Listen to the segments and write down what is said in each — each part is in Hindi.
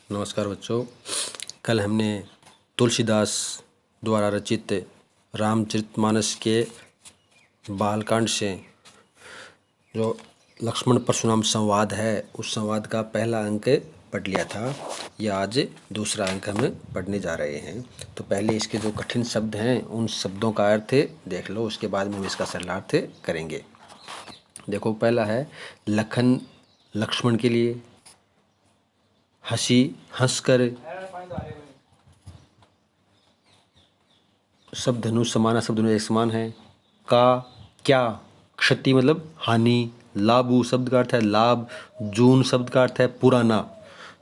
नमस्कार बच्चों। कल हमने तुलसीदास द्वारा रचित रामचरितमानस के बालकांड से जो लक्ष्मण परशुराम संवाद है उस संवाद का पहला अंक पढ़ लिया था। यह आज दूसरा अंक हम पढ़ने जा रहे हैं। तो पहले इसके जो कठिन शब्द हैं उन शब्दों का अर्थ देख लो, उसके बाद में हम इसका सरलार्थ करेंगे। देखो, पहला है लखन लक्ष्मण के लिए, हंसी हंसकर, सब धनुष समाना, सब धनुष एक समान है। का क्या, क्षति मतलब हानि। लाभु शब्द का अर्थ है लाभ। जून शब्द का अर्थ है पुराना,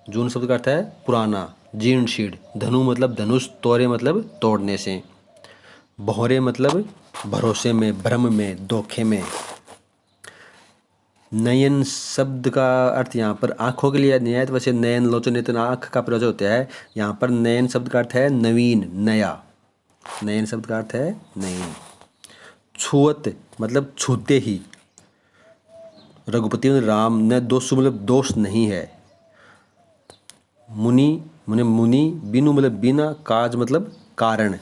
जून शब्द का अर्थ है पुराना, जीर्ण शीर्ण। धनु मतलब धनुष, तोड़े मतलब तोड़ने से। बहुरे मतलब भरोसे में, भ्रम में, धोखे में। नयन शब्द का अर्थ यहाँ पर आँखों के लिए नियत, वैसे नयन लोचन नेत्र आँख का प्रयोजन होता है। यहाँ पर नयन शब्द का अर्थ है नवीन, नया। नयन शब्द का अर्थ है नयन। छुअत मतलब छूते ही। रघुपति राम न दोषु मतलब दोष नहीं है। मुनि मतलब मुनि, बिनु मतलब बिना, काज मतलब कारण।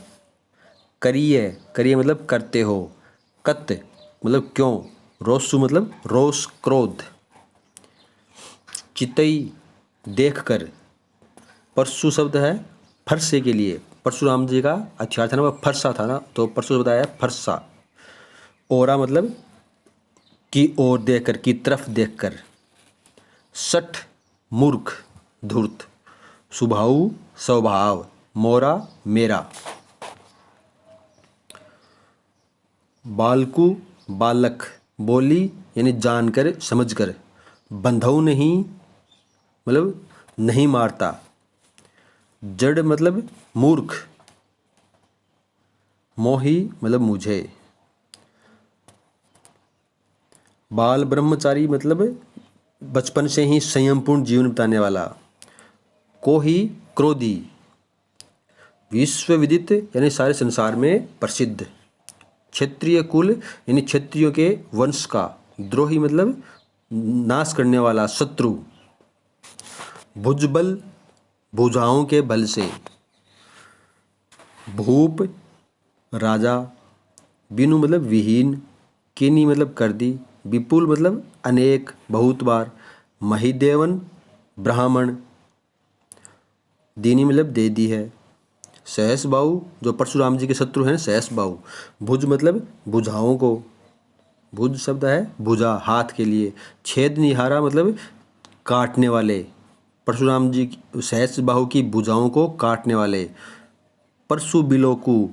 करिय, करिय मतलब करते हो। कत मतलब क्यों। रोसु मतलब रोष, क्रोध। चितई देख कर। परसु शब्द है फरसे के लिए। परशुराम जी का हथियार था ना, वह फरसा था ना, तो परसु शब्द आया फरसा। ओरा मतलब की ओर देखकर, की तरफ देखकर। सठ मूर्ख, धूर्त। सुभाऊ स्वभाव, मोरा मेरा। बालकु बालक, बोली यानी जानकर समझकर। बंधऊ नहीं मतलब नहीं मारता। जड़ मतलब मूर्ख। मोही मतलब मुझे। बाल ब्रह्मचारी मतलब बचपन से ही संयमपूर्ण जीवन बिताने वाला। कोही क्रोधी, विश्वविदित यानी सारे संसार में प्रसिद्ध। क्षत्रिय कुल यानी क्षत्रियों के वंश का। द्रोही मतलब नाश करने वाला, शत्रु। भुजबल भुजाओं के बल से। भूप राजा। बिनु मतलब विहीन। किनी मतलब कर दी। विपुल मतलब अनेक, बहुत बार। महिदेवन ब्राह्मण। दीनी मतलब दे दी है। सहस बाहु जो परशुराम जी के शत्रु हैं, सहस बाहु। भुज मतलब भुजाओं को। भुज शब्द है भुजा, हाथ के लिए। छेद निहारा मतलब काटने वाले। परशुराम जी सहस बाहु की भुजाओं को काटने वाले। परशु बिलोकु,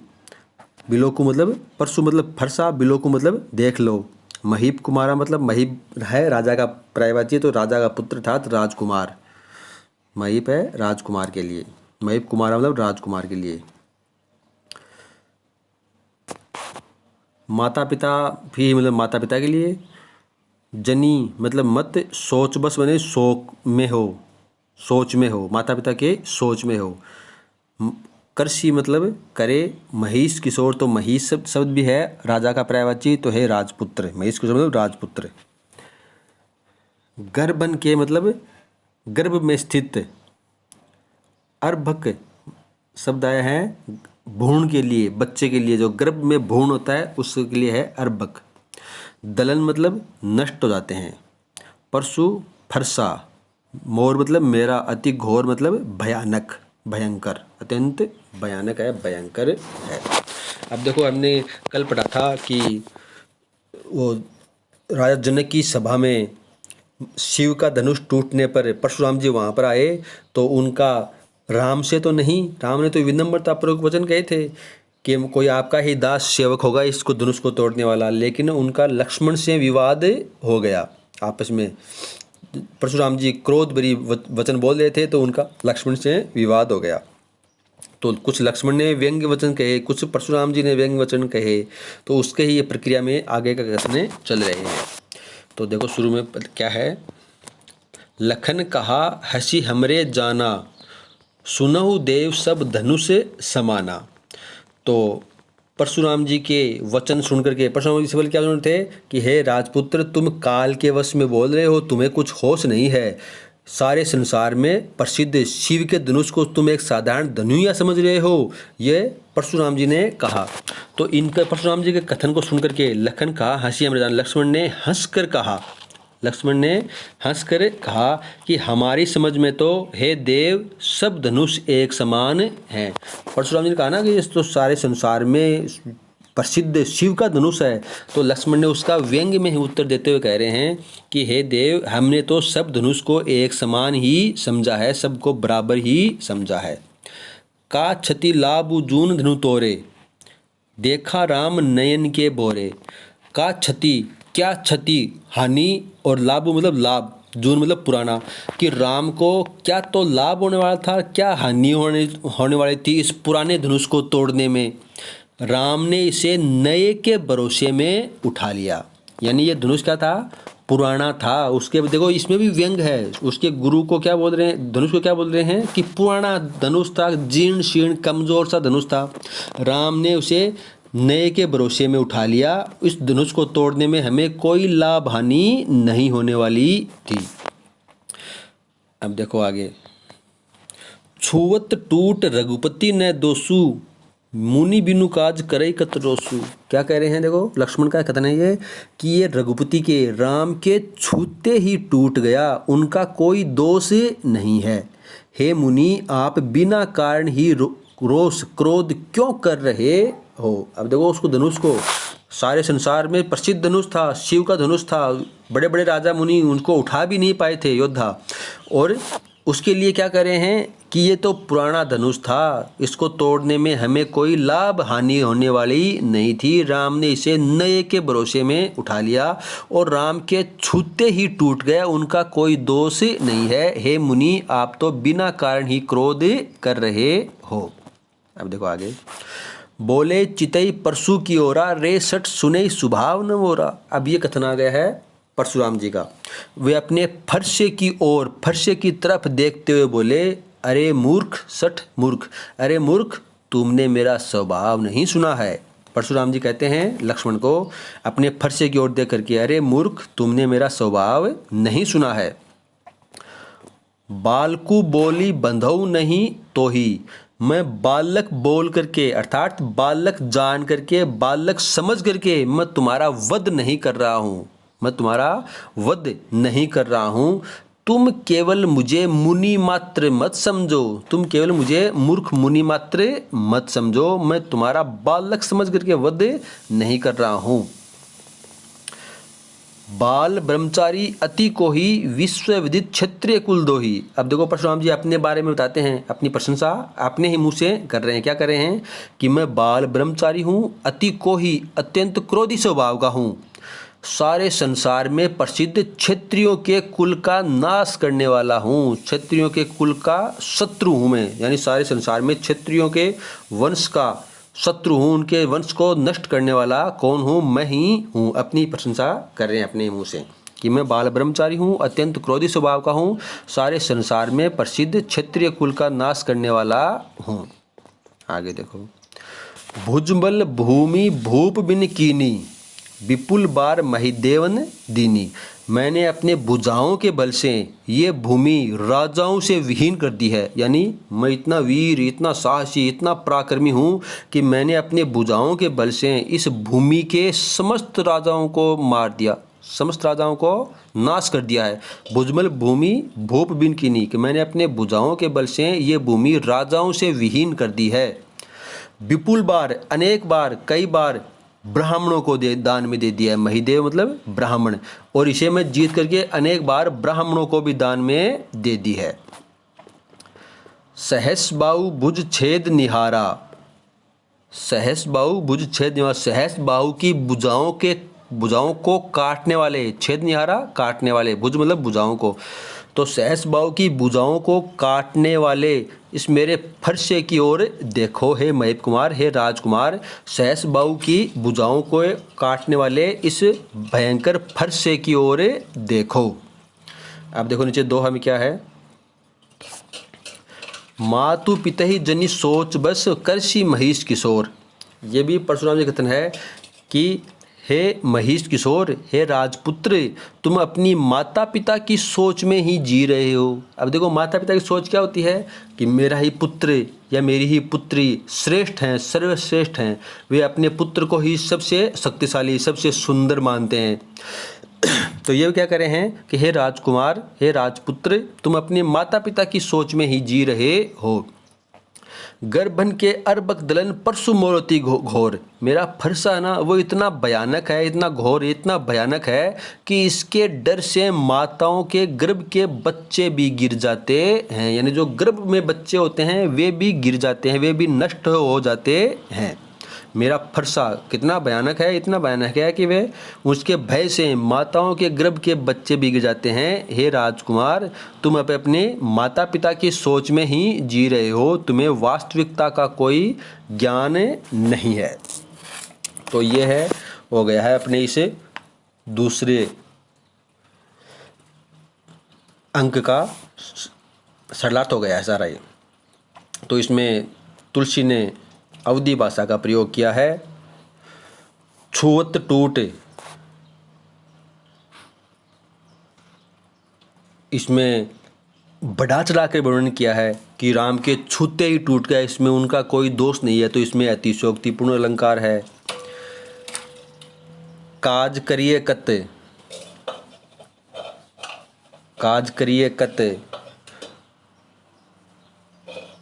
बिलोकु मतलब परशु मतलब फरसा, बिलोकु मतलब देख लो। महीप कुमारा मतलब महीप है राजा का पर्यायवाची, तो राजा का पुत्र था तो राजकुमार। महीप है राजकुमार के लिए। महीप कुमारा मतलब राजकुमार के लिए। माता पिता भी मतलब माता पिता के लिए। जनी मतलब मत, सोच बस बने शोक में हो, सोच में हो, माता पिता के सोच में हो। करसी मतलब करे। महिष किशोर, तो महिष शब्द भी है राजा का पर्यायवाची, तो है राजपुत्र। महिष किशोर मतलब राजपुत्र। गर्भन के मतलब गर्भ में स्थित। अर्भक शब्द आया है भ्रूण के लिए, बच्चे के लिए, जो गर्भ में भ्रूण होता है उसके लिए है अर्भक। दलन मतलब नष्ट हो जाते हैं। परशु फरसा। मोर मतलब मेरा। अति घोर मतलब भयानक, भयंकर। अत्यंत भयानक है, भयंकर है। अब देखो, हमने कल पढ़ा था कि वो राजा जनक की सभा में शिव का धनुष टूटने पर परशुराम जी वहाँ पर आए, तो उनका राम से तो नहीं, राम ने तो विनम्रतापूर्वक वचन कहे थे कि कोई आपका ही दास सेवक होगा इसको धनुष को तोड़ने वाला, लेकिन उनका लक्ष्मण से विवाद हो गया आपस में। परशुराम जी क्रोध भरी वचन बोल रहे थे तो उनका लक्ष्मण से विवाद हो गया। तो कुछ लक्ष्मण ने व्यंग्य वचन कहे, कुछ परशुराम जी ने व्यंग्य वचन कहे, तो उसके ही ये प्रक्रिया में आगे का घटने चल रहे हैं। तो देखो शुरू में क्या है। लखन कहा हंसी हमरे जाना, सुनहु देव सब धनुष समाना। तो परशुराम जी के वचन सुन करके परशुराम जी से बोले क्या थे कि हे राजपुत्र, तुम काल के वश में बोल रहे हो, तुम्हें कुछ होश नहीं है। सारे संसार में प्रसिद्ध शिव के धनुष को तुम एक साधारण धनुया समझ रहे हो, ये परशुराम जी ने कहा। तो इनका परशुराम जी के कथन को सुनकर के लखन का हंसी अमृतान, लक्ष्मण ने हंसकर कहा कि हमारी समझ में तो हे देव सब धनुष एक समान हैं। परशुराम जी ने कहा ना कि इस तो सारे संसार में प्रसिद्ध शिव का धनुष है। तो लक्ष्मण ने उसका व्यंग में ही उत्तर देते हुए कह रहे हैं कि हे देव, हमने तो सब धनुष को एक समान ही समझा है, सबको बराबर ही समझा है। का क्षति लाभ जून धनु तोरे, देखा राम नयन के बोरे। का क्षति, क्या क्षति, हानि, और लाभ मतलब लाभ, जून मतलब पुराना, कि राम को क्या तो लाभ होने वाला था, क्या हानि होने वाली थी इस पुराने धनुष को तोड़ने में। राम ने इसे नए के भरोसे में उठा लिया। यानी ये धनुष क्या था, पुराना था। उसके देखो इसमें भी व्यंग है, उसके गुरु को क्या बोल रहे हैं, धनुष को क्या बोल रहे हैं कि पुराना धनुष था, जीर्ण शीर्ण कमजोर सा धनुष था। राम ने उसे नए के भरोसे में उठा लिया। इस धनुष को तोड़ने में हमें कोई लाभ हानि नहीं होने वाली थी। अब देखो आगे, छुवत टूट रघुपति न दोसु, मुनि बिनु काज करई कतरोसु। क्या कह रहे हैं, देखो लक्ष्मण का कथन है ये कि ये रघुपति के, राम के छूते ही टूट गया, उनका कोई दोष नहीं है। हे मुनि, आप बिना कारण ही रोष क्रोध क्यों कर रहे हो। अब देखो उसको धनुष को, सारे संसार में प्रसिद्ध धनुष था, शिव का धनुष था, बड़े बड़े राजा मुनि उनको उठा भी नहीं पाए थे योद्धा, और उसके लिए क्या कर रहे हैं कि ये तो पुराना धनुष था, इसको तोड़ने में हमें कोई लाभ हानि होने वाली नहीं थी। राम ने इसे नए के भरोसे में उठा लिया और राम के छूते ही टूट गया, उनका कोई दोष नहीं है। हे मुनि, आप तो बिना कारण ही क्रोध कर रहे हो। अब देखो आगे, बोले चितई परशु की ओरा, रे सठ सुने स्वभाव न मोरा। अब ये कथन आ गया है परशुराम जी का। वे अपने फरसे की ओर, फरसे की तरफ देखते हुए बोले, अरे मूर्ख, सठ मूर्ख, अरे मूर्ख, तुमने मेरा स्वभाव नहीं सुना है। परशुराम जी कहते हैं लक्ष्मण को अपने फरसे की ओर देख करके, अरे मूर्ख, तुमने मेरा स्वभाव नहीं सुना है। बालकू बोली बंधऊ नहीं तो ही, मैं बालक बोल करके अर्थात बालक जान करके, बालक समझ करके मैं तुम्हारा वध नहीं कर रहा हूँ, मैं तुम्हारा वध नहीं कर रहा हूँ। तुम केवल मुझे मुनि मात्र मत समझो, तुम केवल मुझे मूर्ख मुनि मात्र मत समझो, मैं तुम्हारा बालक समझ करके वध नहीं कर रहा हूँ। बाल ब्रह्मचारी अति को ही विश्व विदित क्षत्रिय कुल दो ही। अब देखो परशुराम जी अपने बारे में बताते हैं, अपनी प्रशंसा अपने ही मुंह से कर रहे हैं। क्या कर रहे हैं कि मैं बाल ब्रह्मचारी हूँ, अति को ही अत्यंत क्रोधी स्वभाव का हूँ, सारे संसार में प्रसिद्ध क्षत्रियों के कुल का नाश करने वाला हूँ, क्षत्रियों के कुल का शत्रु हूँ मैं। यानी सारे संसार में क्षत्रियों के वंश का शत्रु हूँ, उनके वंश को नष्ट करने वाला कौन हूँ, मैं ही हूँ। अपनी प्रशंसा कर रहे हैं अपने मुंह से कि मैं बाल ब्रह्मचारी हूँ, अत्यंत क्रोधी स्वभाव का हूँ, सारे संसार में प्रसिद्ध क्षत्रिय कुल का नाश करने वाला हूँ। आगे देखो, भुजबल भूमि भूप बिन कीनी, विपुल बार महिदेवन दीनी। मैंने अपने भुजाओं के बल से ये भूमि राजाओं से विहीन कर दी है। यानी मैं इतना वीर, इतना साहसी, इतना पराक्रमी हूँ कि मैंने अपने भुजाओं के बल से इस भूमि के समस्त राजाओं को मार दिया, समस्त राजाओं को नाश कर दिया है। भुजबल भूमि भूप बिन कीनी, कि मैंने अपने भुजाओं के बल से ये भूमि राजाओं से विहीन कर दी है। विपुल बार, अनेक बार, कई बार ब्राह्मणों को दान में दे दिया है। महिदेव मतलब ब्राह्मण, और इसे मैं जीत करके अनेक बार ब्राह्मणों को भी दान में दे दी है। सहस बाहु भुज छेद निहारा, सहस बाहु भुज छेद निहारा, सहस बाहु की भुजाओं को काटने वाले, छेद निहारा काटने वाले, भुज मतलब भुजाओं को, तो सहस बाहु की भुजाओं को काटने वाले इस मेरे फरसे की ओर देखो हे महेश कुमार, हे राजकुमार, सहस बाहु की भुजाओं को काटने वाले इस भयंकर फरसे की ओर देखो। अब देखो नीचे दोहा में क्या है, मातु पितहि जनि सोच बस करसी महिष किशोर। ये भी परशुराम जी कथन है कि हे महिष किशोर, हे राजपुत्र, तुम अपनी माता पिता की सोच में ही जी रहे हो। अब देखो माता पिता की सोच क्या होती है कि मेरा ही पुत्र या मेरी ही पुत्री श्रेष्ठ हैं, सर्वश्रेष्ठ हैं। वे अपने पुत्र को ही सबसे शक्तिशाली, सबसे सुंदर मानते हैं। तो ये क्या करे हैं कि हे राजकुमार, हे राजपुत्र, तुम अपने माता पिता की सोच में ही जी रहे हो। गर्भन के अर्बक दलन परसु मोरती घोर, मेरा फरसा है ना वो इतना भयानक है, इतना घोर, इतना भयानक है कि इसके डर से माताओं के गर्भ के बच्चे भी गिर जाते हैं। यानी जो गर्भ में बच्चे होते हैं वे भी गिर जाते हैं, वे भी नष्ट हो जाते हैं। मेरा फरसा कितना भयानक है, इतना भयानक है कि वे उसके भय से माताओं के गर्भ के बच्चे भी गिर जाते हैं। हे राजकुमार, तुम अपने माता पिता की सोच में ही जी रहे हो, तुम्हें वास्तविकता का कोई ज्ञान नहीं है। तो ये है, हो गया है अपने इसे दूसरे अंक का सरलार्थ हो गया है सारा ये। तो इसमें तुलसी ने अवधी भाषा का प्रयोग किया है। छुअत टूट, इसमें बढ़ा चढ़ा कर वर्णन किया है कि राम के छूते ही टूट गया, इसमें उनका कोई दोष नहीं है। तो इसमें अतिशयोक्तिपूर्ण अलंकार है। काज करिए कत, काज करिए कत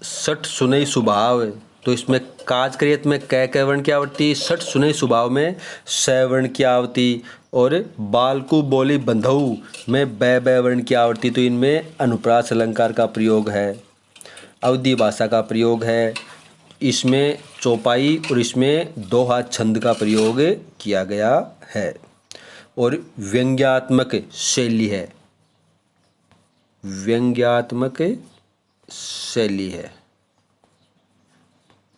सठ सुनई स्वभाव, तो इसमें काज करिए में कै वर्ण की आवृत्ति, सठ सुनई स्वभाव में स वर्ण की आवृत्ति, और बालकु बोली बंधऊ में बै वर्ण की आवृत्ति। तो इनमें अनुप्रास अलंकार का प्रयोग है, अवधी भाषा का प्रयोग है, इसमें चौपाई और इसमें दोहा छंद का प्रयोग किया गया है, और व्यंग्यात्मक शैली है, व्यंग्यात्मक शैली है,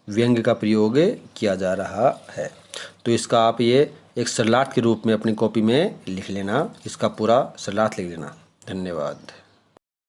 व्यंग्य का प्रयोग किया जा रहा है। तो इसका आप ये एक सरलार्थ के रूप में अपनी कॉपी में लिख लेना, इसका पूरा सरलार्थ लिख लेना। धन्यवाद।